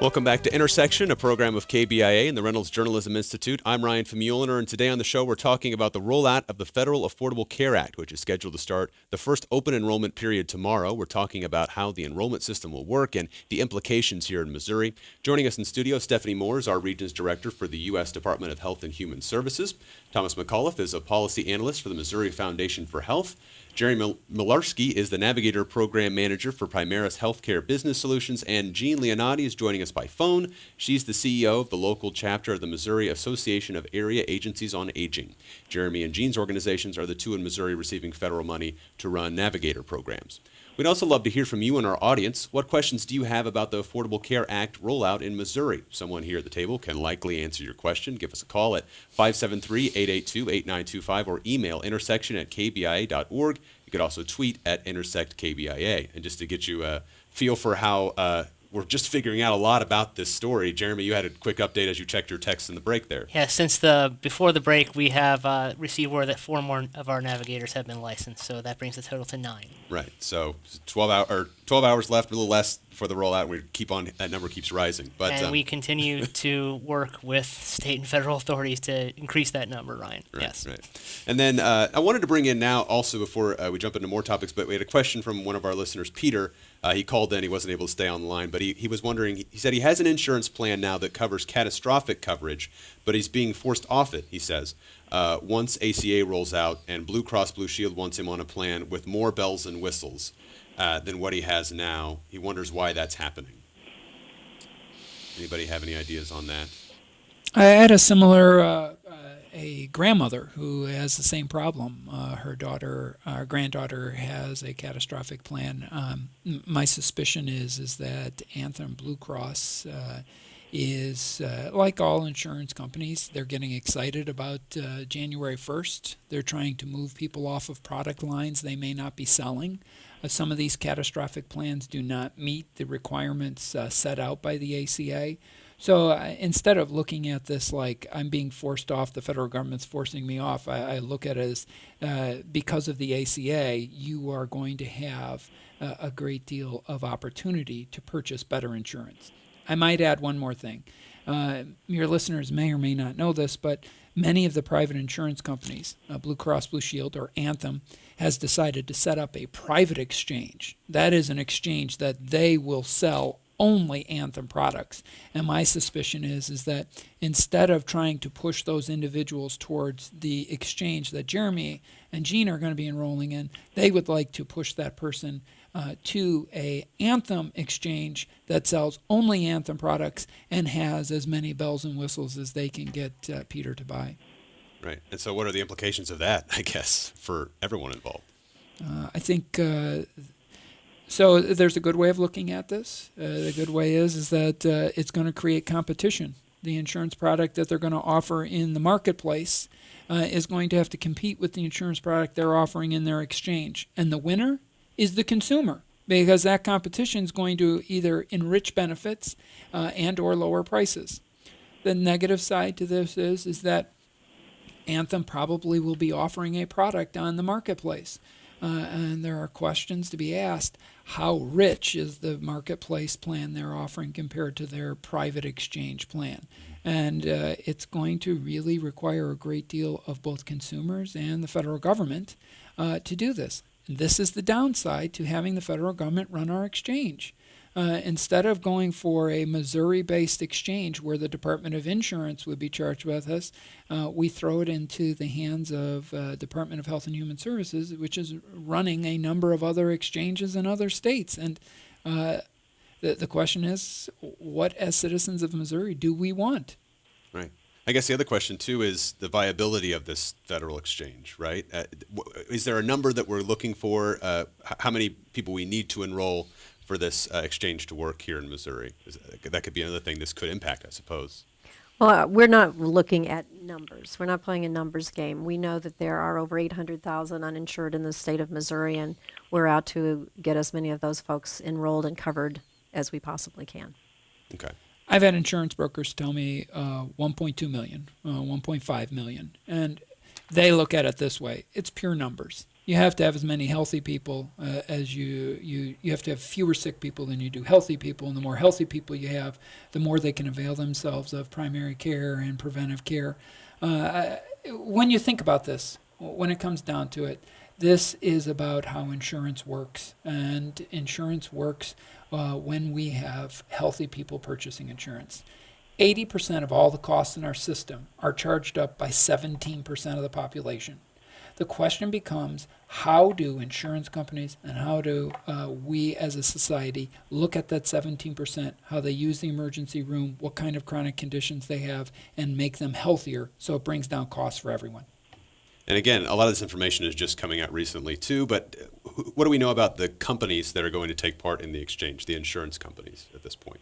Welcome back to Intersection, a program of KBIA and the Reynolds Journalism Institute. I'm Ryan Famuliner, and today on the show we're talking about the rollout of the Federal Affordable Care Act, which is scheduled to start the first open enrollment period tomorrow. We're talking about how the enrollment system will work and the implications here in Missouri. Joining us in studio, Stephene Moore is our Regions Director for the U.S. Department of Health and Human Services. Thomas McAuliffe is a Policy Analyst for the Missouri Foundation for Health. Jerry Milarsky is the Navigator Program Manager for Primaris Healthcare Business Solutions, and Jean Leonatti is joining us by phone. She's the CEO of the local chapter of the Missouri Association of Area Agencies on Aging. Jeremy and Jean's organizations are the two in Missouri receiving federal money to run Navigator programs. We'd also love to hear from you and our audience. What questions do you have about the Affordable Care Act rollout in Missouri? Someone here at the table can likely answer your question. Give us a call at 573-882-8925 or email intersection@kbia.org. You could also tweet at intersectkbia. And just to get you a feel for how we're just figuring out a lot about this story, Jeremy, you had a quick update as you checked your text in the break there. Yeah, since before the break, we have received word that 4 more of our navigators have been licensed, so that brings the total to 9. Right. So 12 hours left, a little less for the rollout. That number keeps rising. And we continue to work with state and federal authorities to increase that number, Ryan. Right, yes. Right. And then I wanted to bring in now also before we jump into more topics, but we had a question from one of our listeners, Peter. He called in. He wasn't able to stay on the line, but he was wondering, he said he has an insurance plan now that covers catastrophic coverage, but he's being forced off it, he says, once ACA rolls out and Blue Cross Blue Shield wants him on a plan with more bells and whistles than what he has now. He wonders why that's happening. Anybody have any ideas on that? I had a similar a grandmother who has the same problem. Her granddaughter has a catastrophic plan. My suspicion is that Anthem Blue Cross is like all insurance companies. They're getting excited about January 1st. They're trying to move people off of product lines they may not be selling. Some of these catastrophic plans do not meet the requirements set out by the ACA. So instead of looking at this like I'm being forced off, the federal government's forcing me off, I look at it as because of the ACA, you are going to have a great deal of opportunity to purchase better insurance. I might add one more thing. Your listeners may or may not know this, but many of the private insurance companies, Blue Cross Blue Shield or Anthem, has decided to set up a private exchange. That is an exchange that they will sell only Anthem products. And my suspicion is that instead of trying to push those individuals towards the exchange that Jeremy and Jean are going to be enrolling in, they would like to push that person to a Anthem exchange that sells only Anthem products and has as many bells and whistles as they can get Peter to buy. Right. And so what are the implications of that, I guess, for everyone involved? I think so there's a good way of looking at this. The good way is that it's going to create competition. The insurance product that they're going to offer in the marketplace is going to have to compete with the insurance product they're offering in their exchange. And the winner is the consumer, because that competition is going to either enrich benefits and or lower prices. The negative side to this is that Anthem probably will be offering a product on the marketplace. And there are questions to be asked. How rich is the marketplace plan they're offering compared to their private exchange plan? And it's going to really require a great deal of both consumers and the federal government to do this. And this is the downside to having the federal government run our exchange. Instead of going for a Missouri-based exchange where the Department of Insurance would be charged with us, we throw it into the hands of Department of Health and Human Services, which is running a number of other exchanges in other states. And the question is, what as citizens of Missouri do we want? Right. I guess the other question, too, is the viability of this federal exchange, right? Is there a number that we're looking for, how many people we need to enroll for this exchange to work here in Missouri? That could be another thing this could impact, I suppose. Well, we're not looking at numbers. We're not playing a numbers game. We know that there are over 800,000 uninsured in the state of Missouri, and we're out to get as many of those folks enrolled and covered as we possibly can. Okay. I've had insurance brokers tell me 1.2 million, 1.5 million, and they look at it this way. It's pure numbers. you have to have as many healthy people as you have to have fewer sick people than you do healthy people, and the more healthy people you have, the more they can avail themselves of primary care and preventive care. When you think about this, when it comes down to it, this is about how insurance works, and insurance works when we have healthy people purchasing insurance. 80% of all the costs in our system are charged up by 17% of the population. The question becomes, how do insurance companies and how do we as a society look at that 17%, how they use the emergency room, what kind of chronic conditions they have, and make them healthier so it brings down costs for everyone. And again, a lot of this information is just coming out recently too, but what do we know about the companies that are going to take part in the exchange, the insurance companies at this point?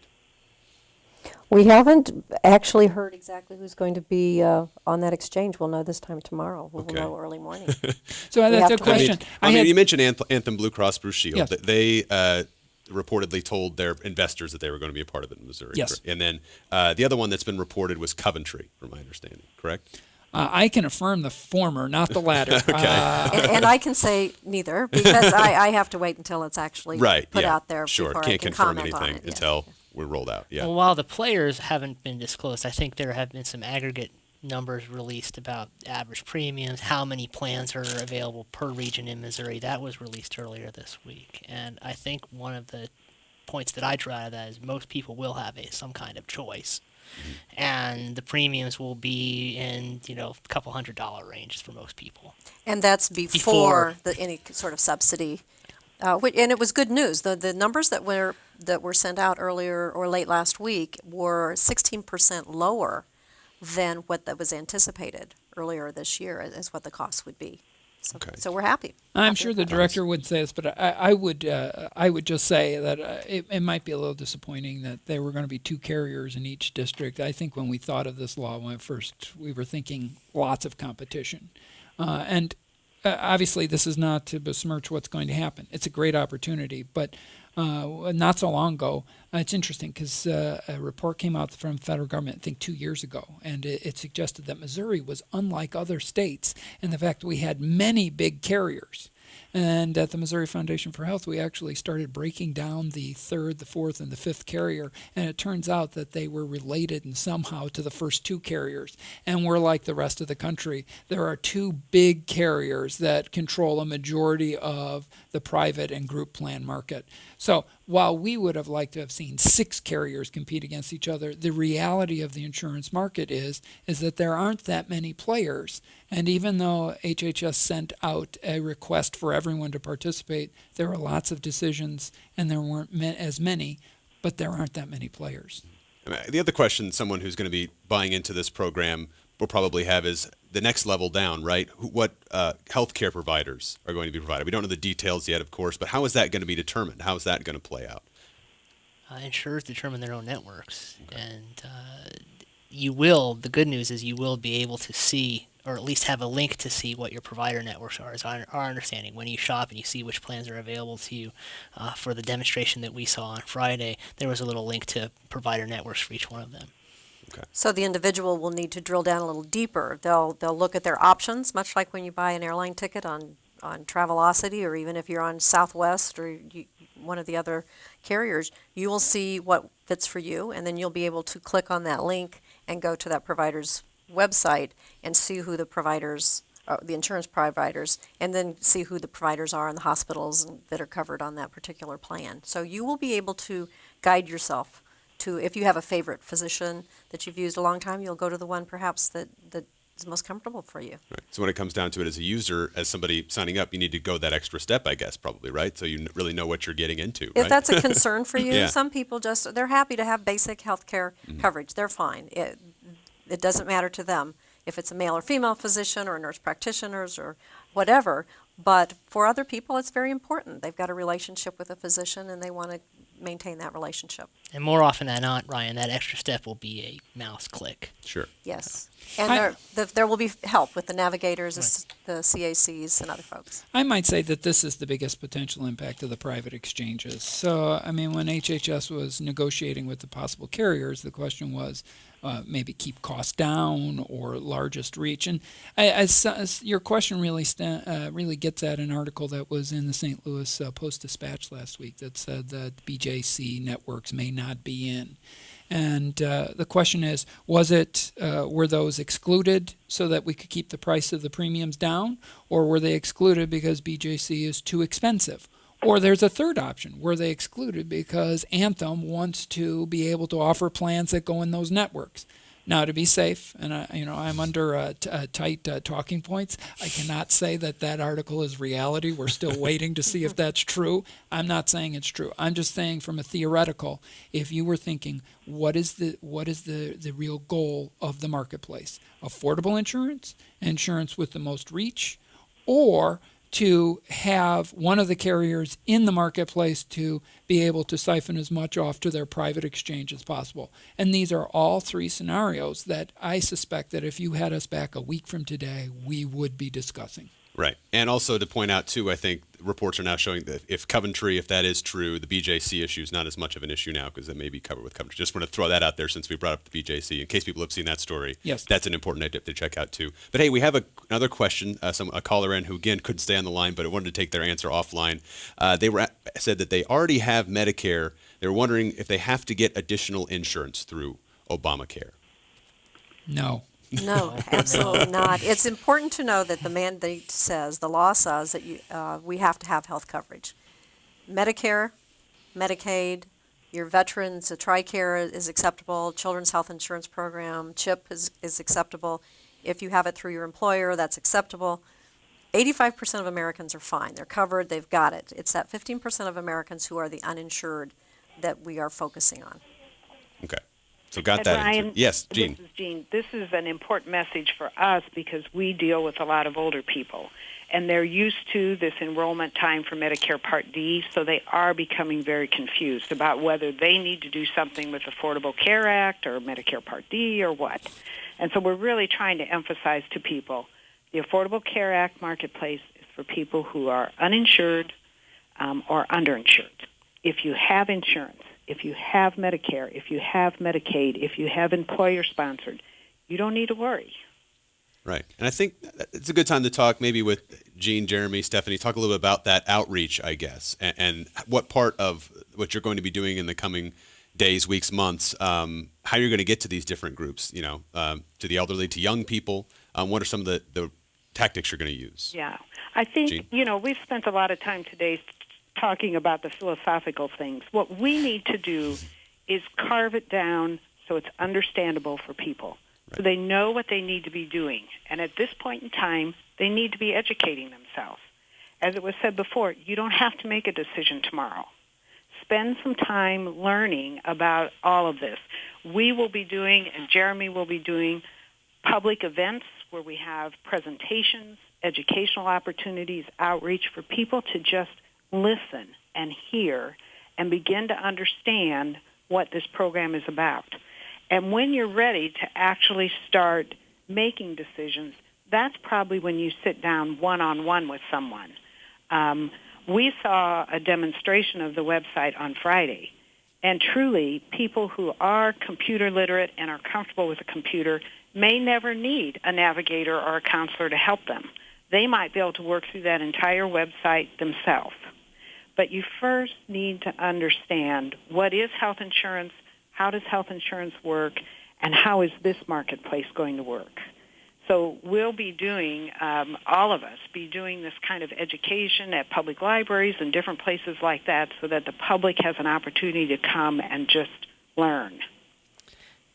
We haven't actually heard exactly who's going to be on that exchange. We'll know this time tomorrow. We'll Okay. know early morning. So that's a have to- question. I mean, had- you mentioned Anthem Blue Cross Blue Shield. Yes. They reportedly told their investors that they were going to be a part of it in Missouri. Yes. And then the other one that's been reported was Coventry, from my understanding, correct? I can affirm the former, not the latter. And I can say neither because I have to wait until it's actually put yeah. out there Sure, before can't I can confirm comment on anything it. Yeah. until we're rolled out. Yeah. Well, while the players haven't been disclosed, I think there have been some aggregate numbers released about average premiums, how many plans are available per region in Missouri. That was released earlier this week. And I think one of the points that I draw out of that is most people will have some kind of choice. And the premiums will be in, a couple $100 range for most people. And that's before any sort of subsidy. And it was good news. The numbers that were sent out earlier or late last week were 16% lower than what that was anticipated earlier this year as what the cost would be. So, Okay. so we're happy. I'm Happy sure with the that. director would say this, but I would just say that it might be a little disappointing that there were going to be two carriers in each district. I think when we thought of this law when first, we were thinking lots of competition. And obviously this is not to besmirch what's going to happen. It's a great opportunity, but not so long ago, it's interesting because a report came out from the federal government, I think 2 years ago, and it suggested that Missouri was unlike other states in the fact that we had many big carriers. And at the Missouri Foundation for Health, we actually started breaking down the third, the fourth, and the fifth carrier, and it turns out that they were related and somehow to the first two carriers. And we're like the rest of the country. There are two big carriers that control a majority of the private and group plan market. So while we would have liked to have seen 6 carriers compete against each other, the reality of the insurance market is that there aren't that many players. And even though HHS sent out a request for everyone to participate, there were lots of decisions and there weren't as many, but there aren't that many players. I mean, the other question someone who's going to be buying into this program will probably have is the next level down, right? What healthcare providers are going to be provided? We don't know the details yet, of course, but how is that going to be determined? How is that going to play out? Insurers determine their own networks, and the good news is you will be able to see, or at least have a link to see what your provider networks are, is our understanding. When you shop and you see which plans are available to you, for the demonstration that we saw on Friday, there was a little link to provider networks for each one of them. Okay. So the individual will need to drill down a little deeper. They'll look at their options, much like when you buy an airline ticket on Travelocity, or even if you're on Southwest or one of the other carriers, you will see what fits for you, and then you'll be able to click on that link and go to that provider's website and see who the providers, the insurance providers, and then see who the providers are in the hospitals that are covered on that particular plan. So you will be able to guide yourself to, if you have a favorite physician that you've used a long time, you'll go to the one perhaps that is most comfortable for you. Right. So when it comes down to it as a user, as somebody signing up, you need to go that extra step, I guess, probably, right? So you really know what you're getting into, If right? that's a concern for you, Yeah. some people they're happy to have basic health care coverage. They're fine. It doesn't matter to them if it's a male or female physician or nurse practitioners or whatever. But for other people, it's very important. They've got a relationship with a physician and they want to maintain that relationship. And more often than not, Ryan, that extra step will be a mouse click. Sure. Yes. And there will be help with the navigators, the CACs, and other folks. I might say that this is the biggest potential impact of the private exchanges. So, I mean, when HHS was negotiating with the possible carriers, the question was maybe keep costs down or largest reach. And as your question really gets at an article that was in the St. Louis Post-Dispatch last week that said that BJC networks may not be in. And the question is, were those excluded so that we could keep the price of the premiums down, or were they excluded because BJC is too expensive? Or there's a third option, were they excluded because Anthem wants to be able to offer plans that go in those networks? Now, to be safe, and I'm under tight talking points, I cannot say that article is reality. We're still waiting to see if that's true. I'm not saying it's true. I'm just saying from a theoretical, if you were thinking, what is the real goal of the marketplace? Affordable insurance with the most reach, or to have one of the carriers in the marketplace to be able to siphon as much off to their private exchange as possible. And these are all three scenarios that I suspect that if you had us back a week from today, we would be discussing. Right. And also to point out, too, I think reports are now showing that if Coventry, if that is true, the BJC issue is not as much of an issue now because it may be covered with Coventry. Just want to throw that out there since we brought up the BJC. In case people have seen that story, yes, that's an important idea to check out, too. But, hey, we have another question, a caller in who, again, couldn't stay on the line, but wanted to take their answer offline. They said that they already have Medicare. They were wondering if they have to get additional insurance through Obamacare. No. No, absolutely not. It's important to know that the mandate says, the law says that we have to have health coverage. Medicare, Medicaid, your veterans, the TRICARE is acceptable, Children's Health Insurance Program, CHIP is acceptable. If you have it through your employer, that's acceptable. 85% of Americans are fine. They're covered, they've got it. It's that 15% of Americans who are the uninsured that we are focusing on. Okay. So got that. Ryan, yes, Jean. This is Jean. This is an important message for us because we deal with a lot of older people, and they're used to this enrollment time for Medicare Part D, so they are becoming very confused about whether they need to do something with Affordable Care Act or Medicare Part D or what. And so we're really trying to emphasize to people the Affordable Care Act marketplace is for people who are uninsured or underinsured. If you have insurance, if you have Medicare, if you have Medicaid, if you have employer-sponsored, you don't need to worry. Right. And I think it's a good time to talk maybe with Jean, Jeremy, Stephanie, talk a little bit about that outreach, I guess, and what part of what you're going to be doing in the coming days, weeks, months, how you're going to get to these different groups, to the elderly, to young people. What are some of the tactics you're going to use? Yeah. I think, Jean? We've spent a lot of time today talking about the philosophical things. What we need to do is carve it down so it's understandable for people, so they know what they need to be doing. And at this point in time, they need to be educating themselves. As it was said before, you don't have to make a decision tomorrow. Spend some time learning about all of this. We will be doing, and Jeremy will be doing, public events where we have presentations, educational opportunities, outreach for people to just listen and hear and begin to understand what this program is about. And when you're ready to actually start making decisions, that's probably when you sit down one-on-one with someone. We saw a demonstration of the website on Friday, and truly people who are computer literate and are comfortable with a computer may never need a navigator or a counselor to help them. They might be able to work through that entire website themselves. But you first need to understand what is health insurance, how does health insurance work, and how is this marketplace going to work. So we'll be doing, all of us, be doing this kind of education at public libraries and different places like that so that the public has an opportunity to come and just learn.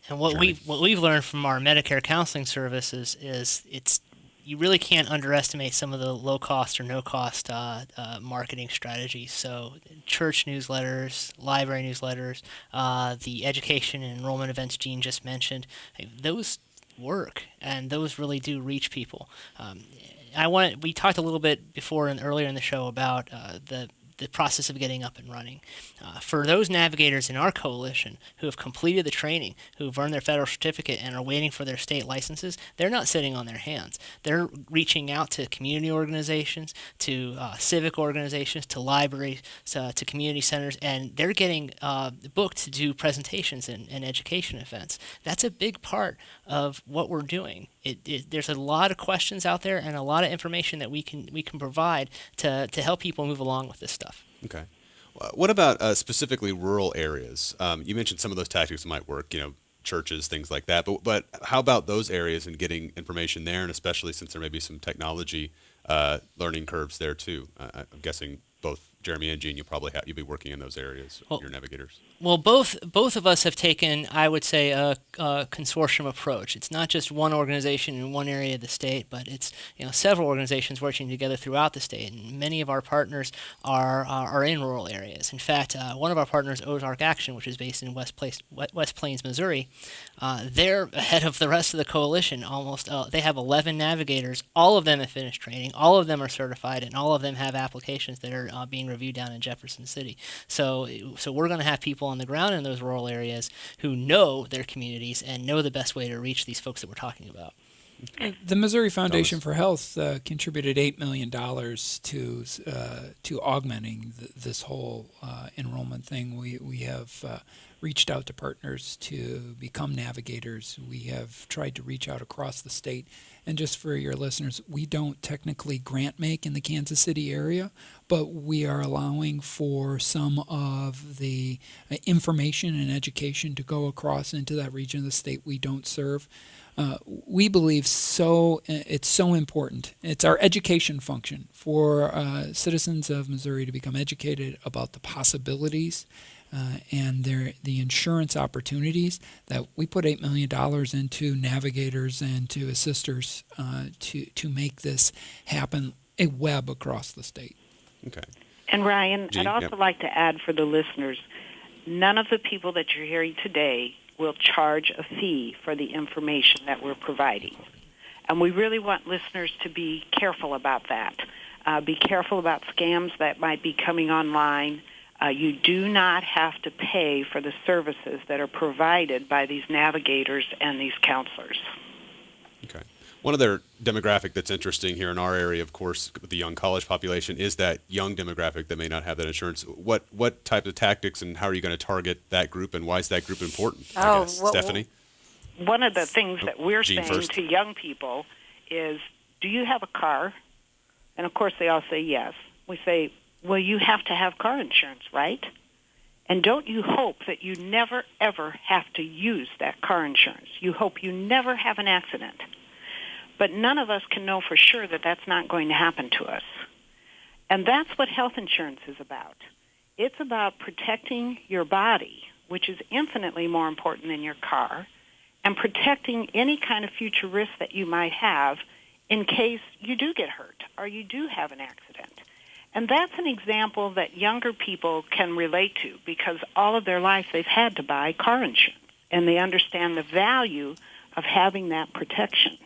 And what we've learned from our Medicare counseling services is you really can't underestimate some of the low-cost or no-cost marketing strategies. So church newsletters, library newsletters, the education and enrollment events Jean just mentioned, those work, and those really do reach people. We talked a little bit before and earlier in the show about the the process of getting up and running. For those navigators in our coalition who have completed the training, who have earned their federal certificate and are waiting for their state licenses, they're not sitting on their hands. They're reaching out to community organizations, to civic organizations, to libraries, to community centers, and they're getting booked to do presentations and education events. That's a big part of what we're doing. There's a lot of questions out there and a lot of information that we can provide to help people move along with this stuff. Okay. What about specifically rural areas? You mentioned some of those tactics might work, churches, things like that. But how about those areas and getting information there, and especially since there may be some technology learning curves there too? I'm guessing both Jeremy and Gene, you'll be working in those areas, your navigators. Well, both of us have taken, I would say, a consortium approach. It's not just one organization in one area of the state, but it's several organizations working together throughout the state. And many of our partners are in rural areas. In fact, one of our partners, Ozark Action, which is based in West Plains, Missouri, they're ahead of the rest of the coalition. Almost, they have 11 navigators. All of them have finished training. All of them are certified, and all of them have applications that are being reviewed down in Jefferson City. So we're going to have people on the ground in those rural areas who know their communities and know the best way to reach these folks that we're talking about. The Missouri Foundation for Health contributed $8 million to augmenting this whole enrollment thing. We have reached out to partners to become navigators. We have tried to reach out across the state. And just for your listeners, we don't technically grant make in the Kansas City area, but we are allowing for some of the information and education to go across into that region of the state we don't serve. We believe it's so important. It's our education function for citizens of Missouri to become educated about the possibilities and the insurance opportunities, that we put $8 million into navigators and to assisters to make this happen, a web across the state. Okay. And Ryan, Gene, I'd also like to add for the listeners, none of the people that you're hearing today will charge a fee for the information that we're providing. And we really want listeners to be careful about that. Be careful about scams that might be coming online. You do not have to pay for the services that are provided by these navigators and these counselors. Okay. One other demographic that's interesting here in our area, of course, with the young college population, is that young demographic that may not have that insurance. What type of tactics and how are you going to target that group, and why is that group important? Stephanie? One of the things that we're Gene saying first. to young people is, do you have a car? And, of course, they all say yes. We say, well, you have to have car insurance, right? And don't you hope that you never, ever have to use that car insurance? You hope you never have an accident. But none of us can know for sure that that's not going to happen to us. And that's what health insurance is about. It's about protecting your body, which is infinitely more important than your car, and protecting any kind of future risk that you might have in case you do get hurt or you do have an accident. And that's an example that younger people can relate to because all of their life they've had to buy car insurance, and they understand the value of having that protection.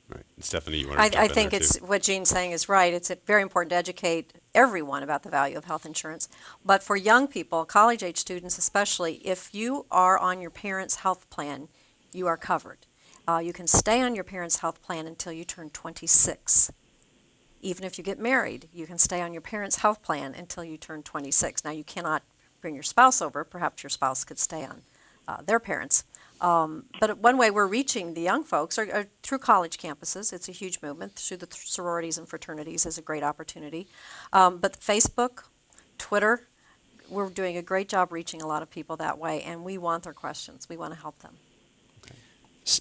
Right. Stephanie, you want to jump I in think there, it's too? what Gene's saying is right. It's very important to educate everyone about the value of health insurance. But for young people, college-age students especially, if you are on your parents' health plan, you are covered. You can stay on your parents' health plan until you turn 26. Even if you get married, you can stay on your parents' health plan until you turn 26. Now, you cannot bring your spouse over. Perhaps your spouse could stay on their parents. But one way we're reaching the young folks are through college campuses. It's a huge movement. Through the sororities and fraternities is a great opportunity. But Facebook, Twitter, we're doing a great job reaching a lot of people that way, and we want their questions. We want to help them.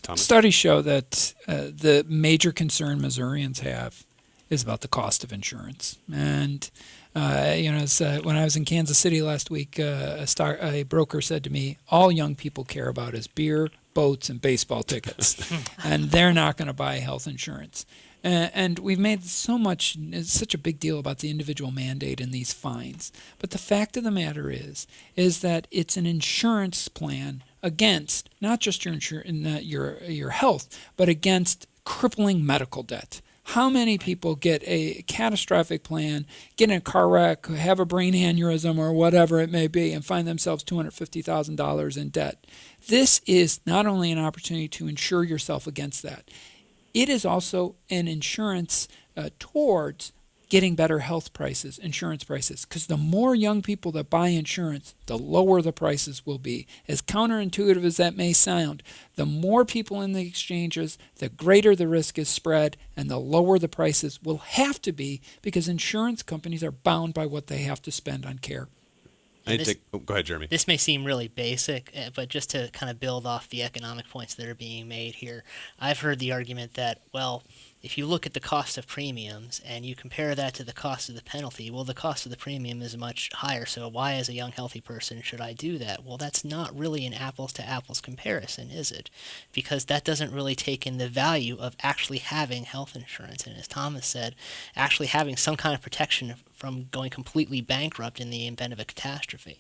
Thomas? Studies show that the major concern Missourians have is about the cost of insurance. And, when I was in Kansas City last week, a broker said to me, all young people care about is beer, boats, and baseball tickets. And they're not going to buy health insurance. And we've made such a big deal about the individual mandate and these fines. But the fact of the matter is that it's an insurance plan against not just your health, but against crippling medical debt. How many people get a catastrophic plan, get in a car wreck, have a brain aneurysm or whatever it may be, and find themselves $250,000 in debt? This is not only an opportunity to insure yourself against that, it is also an insurance towards getting better health prices, insurance prices, because the more young people that buy insurance, the lower the prices will be. As counterintuitive as that may sound, the more people in the exchanges, the greater the risk is spread, and the lower the prices will have to be, because insurance companies are bound by what they have to spend on care. Go ahead, Jeremy. This may seem really basic, but just to kind of build off the economic points that are being made here, I've heard the argument that, well, if you look at the cost of premiums and you compare that to the cost of the penalty, well, the cost of the premium is much higher, so why as a young healthy person should I do that? Well, that's not really an apples-to-apples comparison, is it? Because that doesn't really take in the value of actually having health insurance, and as Thomas said, actually having some kind of protection from going completely bankrupt in the event of a catastrophe.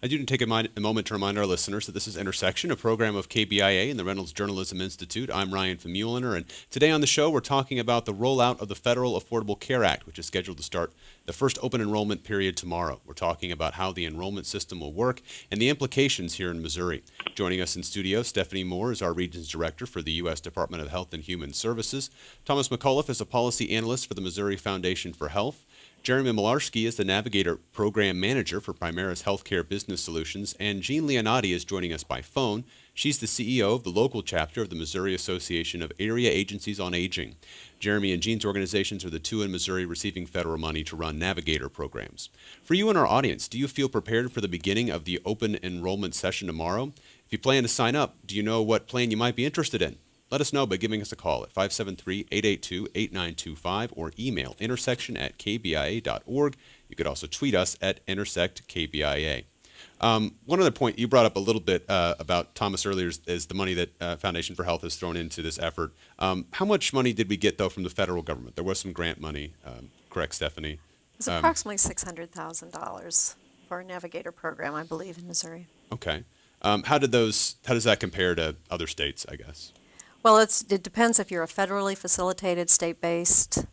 I do take a moment to remind our listeners that this is Intersection, a program of KBIA and the Reynolds Journalism Institute. I'm Ryan from Muehlner, and today on the show we're talking about the rollout of the Federal Affordable Care Act, which is scheduled to start the first open enrollment period tomorrow. We're talking about how the enrollment system will work and the implications here in Missouri. Joining us in studio, Stephene Moore is our Regions Director for the U.S. Department of Health and Human Services. Thomas McAuliffe is a Policy Analyst for the Missouri Foundation for Health. Jeremy Milarsky is the Navigator Program Manager for Primaris Healthcare Business Solutions, and Jean Leonatti is joining us by phone. She's the CEO of the local chapter of the Missouri Association of Area Agencies on Aging. Jeremy and Jean's organizations are the two in Missouri receiving federal money to run Navigator programs. For you and our audience, do you feel prepared for the beginning of the open enrollment session tomorrow? If you plan to sign up, do you know what plan you might be interested in? Let us know by giving us a call at 573-882-8925 or email intersection@kbia.org. You could also tweet us at intersectkbia. One other point you brought up a little bit about Thomas earlier is the money that Foundation for Health has thrown into this effort. How much money did we get, though, from the federal government? There was some grant money, correct, Stephanie? It's approximately $600,000 for a Navigator program, I believe, in Missouri. Okay. How does that compare to other states, I guess? Well, it depends if you're a federally facilitated, state-based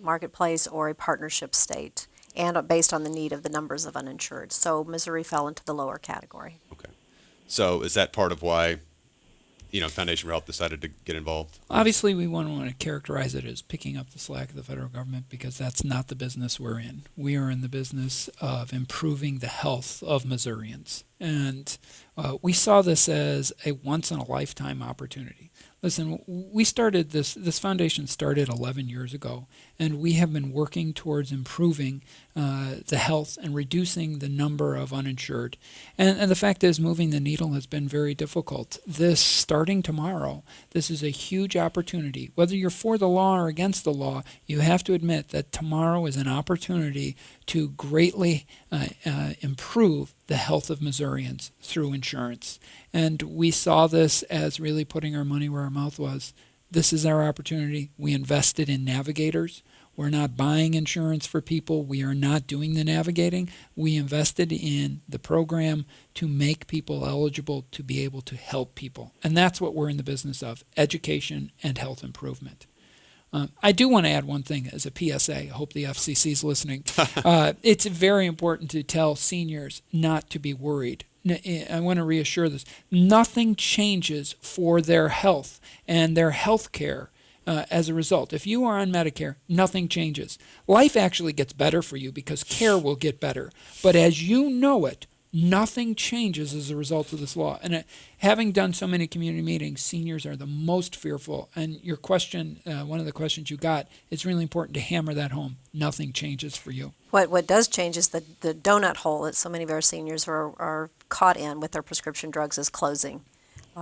marketplace or a partnership state, and based on the need of the numbers of uninsured. So Missouri fell into the lower category. Okay. So is that part of why, Foundation for Health decided to get involved? Obviously, we wouldn't want to characterize it as picking up the slack of the federal government, because that's not the business we're in. We are in the business of improving the health of Missourians. And we saw this as a once-in-a-lifetime opportunity. Listen, we started this foundation started 11 years ago, and we have been working towards improving the health and reducing the number of uninsured. And the fact is, moving the needle has been very difficult. Starting tomorrow, this is a huge opportunity. Whether you're for the law or against the law, you have to admit that tomorrow is an opportunity to greatly improve the health of Missourians through insurance. And we saw this as really putting our money where our mouth was. This is our opportunity. We invested in navigators. We're not buying insurance for people. We are not doing the navigating. We invested in the program to make people eligible to be able to help people. And that's what we're in the business of, education and health improvement. I do want to add one thing as a PSA. I hope the FCC is listening. It's very important to tell seniors not to be worried. I want to reassure this. Nothing changes for their health and their health care as a result. If you are on Medicare, nothing changes. Life actually gets better for you because care will get better. But as you know it, nothing changes as a result of this law. And having done so many community meetings, seniors are the most fearful. And your question, one of the questions you got, it's really important to hammer that home. Nothing changes for you. What does change is the donut hole that so many of our seniors are caught in with their prescription drugs is closing.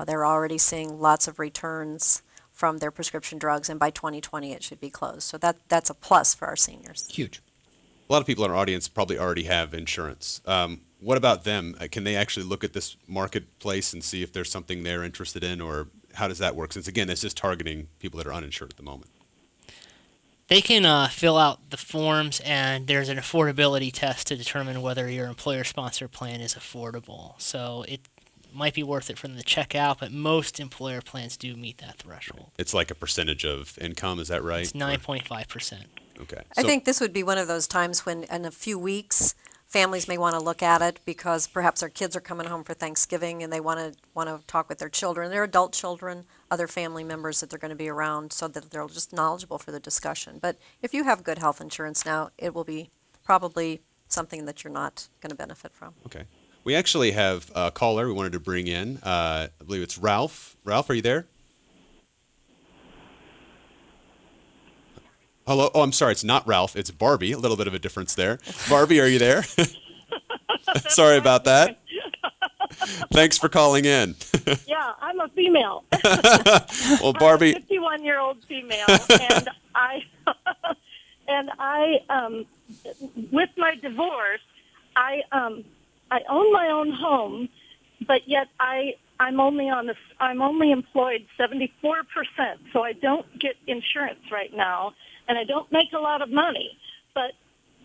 They're already seeing lots of returns from their prescription drugs, and by 2020 it should be closed. So that's a plus for our seniors. Huge. A lot of people in our audience probably already have insurance. What about them? Can they actually look at this marketplace and see if there's something they're interested in, or how does that work? Since, again, it's just targeting people that are uninsured at the moment. They can fill out the forms, and there's an affordability test to determine whether your employer-sponsored plan is affordable. So might be worth it for them to check out, but most employer plans do meet that threshold. It's like a percentage of income, is that right? It's 9.5%. Okay. I think this would be one of those times when, in a few weeks, families may want to look at it because perhaps their kids are coming home for Thanksgiving and they want to talk with their children, their adult children, other family members that they're going to be around, so that they're just knowledgeable for the discussion. But if you have good health insurance now, it will be probably something that you're not going to benefit from. Okay. We actually have a caller we wanted to bring in. I believe it's Ralph. Ralph, are you there? Hello. Oh, I'm sorry. It's not Ralph. It's Barbie. A little bit of a difference there. Barbie, are you there? Sorry about that. Thanks for calling in. Yeah, I'm a female. Well, Barbie. I'm a 51-year-old female, and I with my divorce, I own my own home, but yet I'm only employed 74%, so I don't get insurance right now, and I don't make a lot of money, but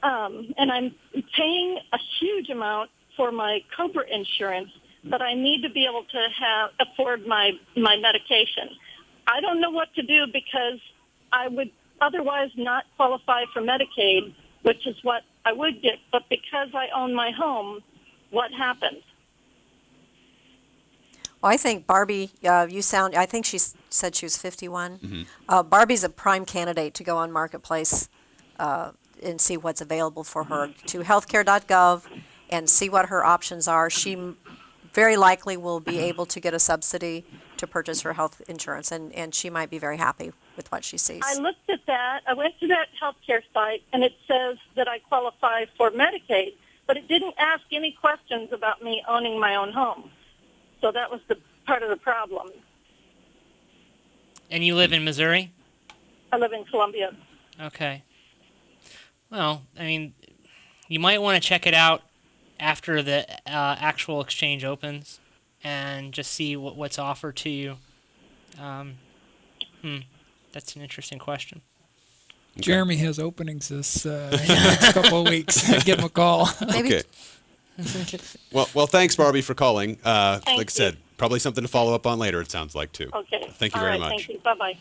and I'm paying a huge amount for my COBRA insurance, but I need to be able to afford my medication. I don't know what to do because I would otherwise not qualify for Medicaid, which is what I would get, but because I own my home, what happens? Well, I think Barbie, I think she said she was 51. Barbie's a prime candidate to go on Marketplace and see what's available for her, to healthcare.gov and see what her options are. She very likely will be able to get a subsidy to purchase her health insurance, and she might be very happy with what she sees. I looked at that. I went to that healthcare site, and it says that I qualify for Medicaid, but it didn't ask any questions about me owning my own home. So that was the part of the problem. And you live in Missouri? I live in Columbia. Okay. Well, I mean, you might want to check it out after the actual exchange opens and just see what's offered to you. That's an interesting question. Jeremy has openings this next couple of weeks. Give him a call. Maybe Okay. Well, thanks, Barbie, for calling. Like I you. said, probably something to follow up on later, it sounds like, too. Okay. Thank you All very right, much. Thank you. Bye-bye.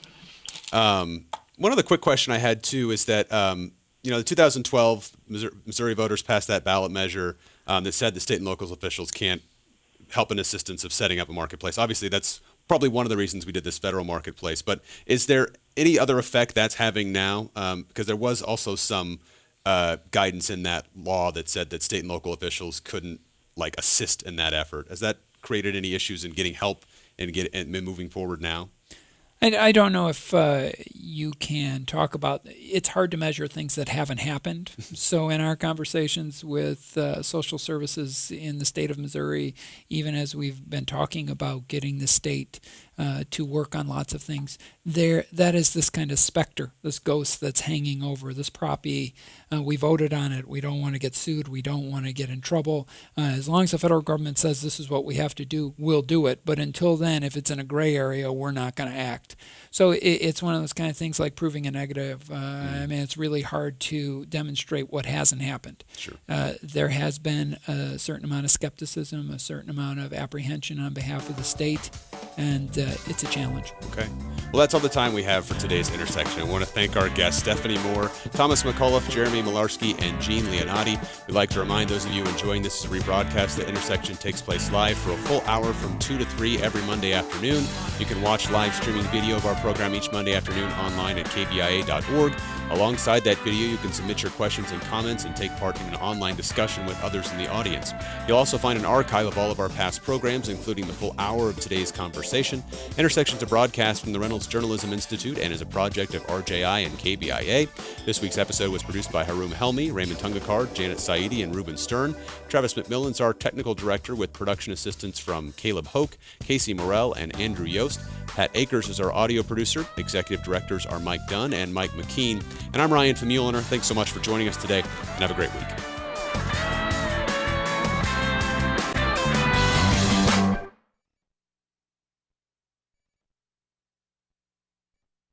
One other quick question I had, too, is that, the 2012 Missouri voters passed that ballot measure that said the state and local officials can't help in assistance of setting up a marketplace. Obviously, that's probably one of the reasons we did this federal marketplace. But is there any other effect that's having now? Because there was also some guidance in that law that said that state and local officials couldn't assist in that effort. Has that created any issues in getting help and moving forward now? I don't know if you can talk about, it's hard to measure things that haven't happened. So in our conversations with social services in the state of Missouri, even as we've been talking about getting the state to work on lots of things, that is this kind of specter, this ghost that's hanging over this Prop E. We voted on it. We don't want to get sued. We don't want to get in trouble. As long as the federal government says this is what we have to do, we'll do it. But until then, if it's in a gray area, we're not going to act. So it's one of those kind of things like proving a negative. I mean, it's really hard to demonstrate what hasn't happened. Sure. There has been a certain amount of skepticism, a certain amount of apprehension on behalf of the state, and it's a challenge. Okay. Well, that's all the time we have for today's Intersection. I want to thank our guests, Stephene Moore, Thomas McAuliffe, Jeremy Milarsky, and Jean Leonatti. We'd like to remind those of you enjoying this as a rebroadcast that Intersection takes place live for a full hour from 2 to 3 every Monday afternoon. You can watch live streaming video of our program each Monday afternoon online at kbia.org. Alongside that video, you can submit your questions and comments and take part in an online discussion with others in the audience. You'll also find an archive of all of our past programs, including the full hour of today's conversation. Intersection's a broadcast from the Reynolds Journalism Institute and is a project of RJI and KBIA. This week's episode was produced by Haroon Helmi, Raymond Tungakar, Janet Saidi, and Ruben Stern. Travis McMillan's our technical director with production assistance from Caleb Hoke, Casey Morell, and Andrew Yost. Pat Akers is our audio producer. Executive directors are Mike Dunn and Mike McKean. And I'm Ryan Famuliner. Thanks so much for joining us today, and have a great week.